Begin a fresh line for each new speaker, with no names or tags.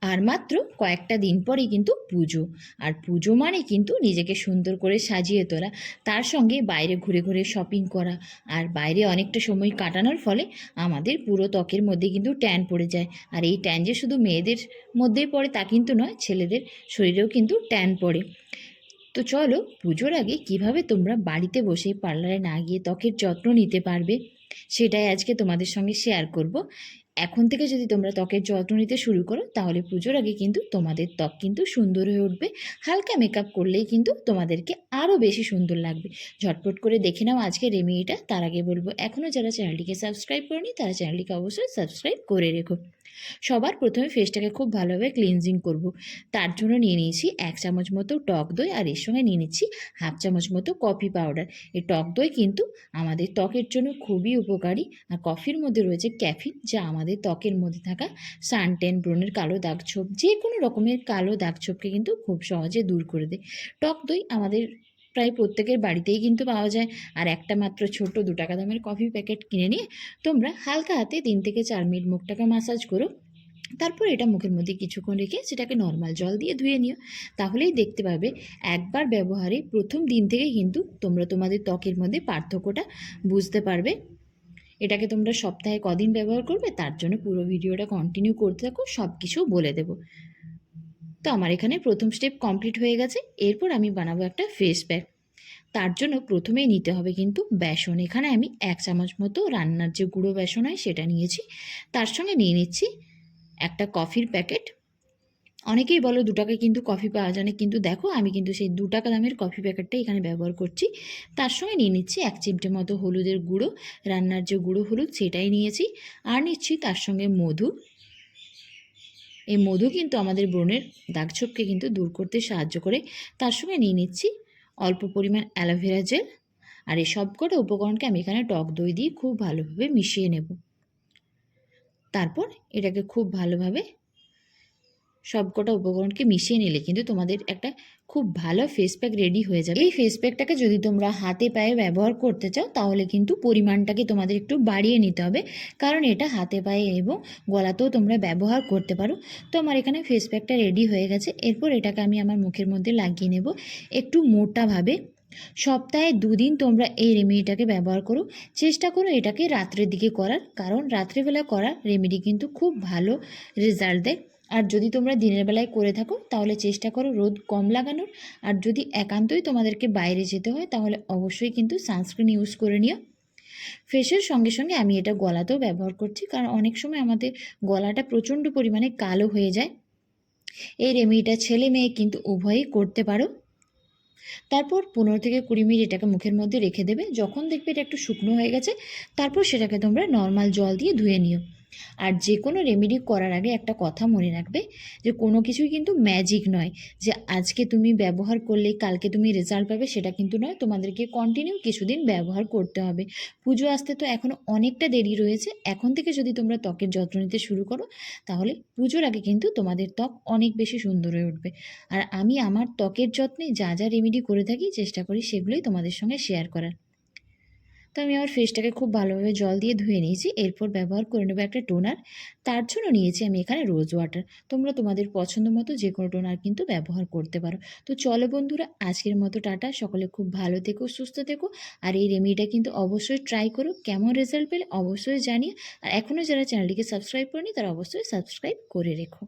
আর মাত্র কয়েকটা দিন পরেই কিন্তু পুজো। আর পুজো মানে কিন্তু নিজেকে সুন্দর করে সাজিয়ে তোলা, তার সঙ্গে বাইরে ঘুরে ঘুরে শপিং করা। আর বাইরে অনেকটা সময় কাটানোর ফলে আমাদের পুরো ত্বকের মধ্যে কিন্তু ট্যান পড়ে যায়। আর এই ট্যান যে শুধু মেয়েদের মধ্যেই পড়ে তা কিন্তু নয়, ছেলেদের শরীরেও কিন্তু ট্যান পড়ে। তো চলো পুজোর আগে কিভাবে তোমরা বাড়িতে বসে পার্লারে না গিয়ে ত্বকের যত্ন নিতে পারবে সেটাই আজকে তোমাদের সঙ্গে শেয়ার করব। এখন থেকে যদি তোমরা ত্বকের যত্ন নিতে শুরু করো তাহলে পুজোর আগে কিন্তু তোমাদের ত্বক কিন্তু সুন্দর হয়ে উঠবে। হালকা মেকআপ করলেই কিন্তু তোমাদেরকে আরও বেশি সুন্দর লাগবে। ঝটপট করে দেখে নাও আজকে রেমেডিটা। তার আগে বলবো এখনও যারা চ্যানেলটিকে সাবস্ক্রাইব করোনি তারা চ্যানেলটিকে অবশ্যই সাবস্ক্রাইব করে রেখো। সবার প্রথমে ফেসটাকে খুব ভালোভাবে ক্লিনজিং করব। তার জন্য নিয়ে নিয়েছি 1 চামচ মতো টক দই, আর এর সঙ্গে নিয়ে নিচ্ছি 1/2 চামচ মতো কফি পাউডার। এই টক দই কিন্তু আমাদের ত্বকের জন্য খুবই উপকারী। আর কফির মধ্যে রয়েছে ক্যাফিন, যা আমাদের ত্বকের মধ্যে থাকা সানটেন, ব্রণের কালো দাগ ছোপ, যে কোনো রকমের কালো দাগ ছোপকে কিন্তু খুব সহজে দূর করে দেয়। টক দই আমাদের প্রায় প্রত্যেকের বাড়িতেই কিন্তু পাওয়া যায়। আর একটা মাত্র ছোট 2 টাকা দামের কফি প্যাকেট কিনে নিয়ে তোমরা হালকা হাতে 3 থেকে 4 মিনিট মুখটাকে ম্যাসাজ করো। তারপর এটা মুখের মধ্যে কিছুক্ষণ রেখে সেটাকে নর্মাল জল দিয়ে ধুয়ে নিও। তাহলেই দেখতে পাবে একবার ব্যবহারে প্রথম দিন থেকেই কিন্তু তোমরা তোমাদের ত্বকের মধ্যে পার্থক্যটা বুঝতে পারবে। এটাকে তোমরা সপ্তাহে কদিন ব্যবহার করবে তার জন্য পুরো ভিডিওটা কন্টিনিউ করতে থাকো, সব কিছু বলে দেব। তো আমার এখানে প্রথম স্টেপ কমপ্লিট হয়ে গেছে। এরপর আমি বানাবো একটা ফেস প্যাক। তার জন্য প্রথমেই নিতে হবে কিন্তু বেসন। এখানে আমি 1 চামচ মতো রান্নার যে গুঁড়ো বেসন হয় সেটা নিয়েছি। তার সঙ্গে নিয়ে নিচ্ছি একটা কফির প্যাকেট। অনেকেই বলো 2 টাকায় কিন্তু কফি পাওয়া যায় না, কিন্তু দেখো আমি কিন্তু সেই 2 টাকা দামের কফি প্যাকেটটাই এখানে ব্যবহার করছি। তার সঙ্গে নিয়ে নিচ্ছি 1 চিমটে মতো হলুদের গুঁড়ো, রান্নার যে গুঁড়ো হলুদ সেটাই নিয়েছি। আর নিচ্ছি তার সঙ্গে মধু। এই মধু কিন্তু আমাদের ব্রণের দাগছোপকে কিন্তু দূর করতে সাহায্য করে। তার সঙ্গে নিয়ে নিচ্ছি অল্প পরিমাণ অ্যালোভেরা জেল। আর এই সবকটা উপকরণকে আমি এখানে টক দই দিয়ে খুব ভালোভাবে মিশিয়ে নেব। তারপর এটাকে খুব ভালোভাবে সবকটা উপকরণকে মিশিয়ে নিলে কিন্তু তোমাদের একটা খুব ভালো ফেস প্যাক রেডি হয়ে যাবে। এই ফেস প্যাকটাকে যদি তোমরা হাতে পায়ে ব্যবহার করতে চাও তাহলে কিন্তু পরিমাণটাকে তোমাদের একটু বাড়িয়ে নিতে হবে, কারণ এটা হাতে পায়ে এবং গলাতেও তোমরা ব্যবহার করতে পারো। তো আমার এখানে ফেস প্যাকটা রেডি হয়ে গেছে। এরপর এটাকে আমি আমার মুখের মধ্যে লাগিয়ে নেব একটু মোটাভাবে। সপ্তাহে 2 দিন তোমরা এই রেমেডিটাকে ব্যবহার করো। চেষ্টা করো এটাকে রাত্রের দিকে করার, কারণ রাত্রেবেলা করা রেমেডি কিন্তু খুব ভালো রেজাল্ট দেয়। আর যদি তোমরা দিনের বেলায় করে থাকো তাহলে চেষ্টা করো রোদ কম লাগানোর। আর যদি একান্তই তোমাদেরকে বাইরে যেতে হয় তাহলে অবশ্যই কিন্তু সানস্ক্রিন ইউজ করে নিও। ফেসের সঙ্গে সঙ্গে আমি এটা গলাতেও ব্যবহার করছি, কারণ অনেক সময় আমাদের গলাটা প্রচণ্ড পরিমাণে কালো হয়ে যায়। এই রেমেডিটা ছেলে মেয়ে কিন্তু উভয়ই করতে পারো। তারপর 15 থেকে 20 মিনিট এটাকে মুখের মধ্যে রেখে দেবে। যখন দেখবে এটা একটু শুকনো হয়ে গেছে তারপর সেটাকে তোমরা নর্মাল জল দিয়ে ধুয়ে নিও। আর যে কোনো রেমেডি করার আগে একটা কথা মনে রাখবে যে কোনো কিছুই কিন্তু ম্যাজিক নয়, যে আজকে তুমি ব্যবহার করলে কালকে তুমি রেজাল্ট পাবে, সেটা কিন্তু নয়। তোমাদেরকে কন্টিনিউ কিছুদিন ব্যবহার করতে হবে। পুজো আসতে তো এখনও অনেকটা দেরি রয়েছে। এখন থেকে যদি তোমরা ত্বকের যত্ন নিতে শুরু করো তাহলে পুজোর আগে কিন্তু তোমাদের ত্বক অনেক বেশি সুন্দর হয়ে উঠবে। আর আমি আমার ত্বকের যত্নে যা যা রেমেডি করে থাকি চেষ্টা করি সেগুলোই তোমাদের সঙ্গে শেয়ার করার। তো আমি আমার ফেসটাকে খুব ভালোভাবে জল দিয়ে ধুয়ে নিয়েছি। এরপর ব্যবহার করে নেবো একটা টোনার। তার জন্য নিয়েছি আমি এখানে রোজ ওয়াটার। তোমরা তোমাদের পছন্দ মতো যে কোনো টোনার কিন্তু ব্যবহার করতে পারো। তো চলো বন্ধুরা, আজকের মতো টাটা। সকলে খুব ভালো থেকো, সুস্থ থেকো। আর এই রেমেডিটা কিন্তু অবশ্যই ট্রাই করো। কেমন রেজাল্ট পেলে অবশ্যই জানিও। আর এখনও যারা চ্যানেলটিকে সাবস্ক্রাইব করেনি তারা অবশ্যই সাবস্ক্রাইব করে রেখো।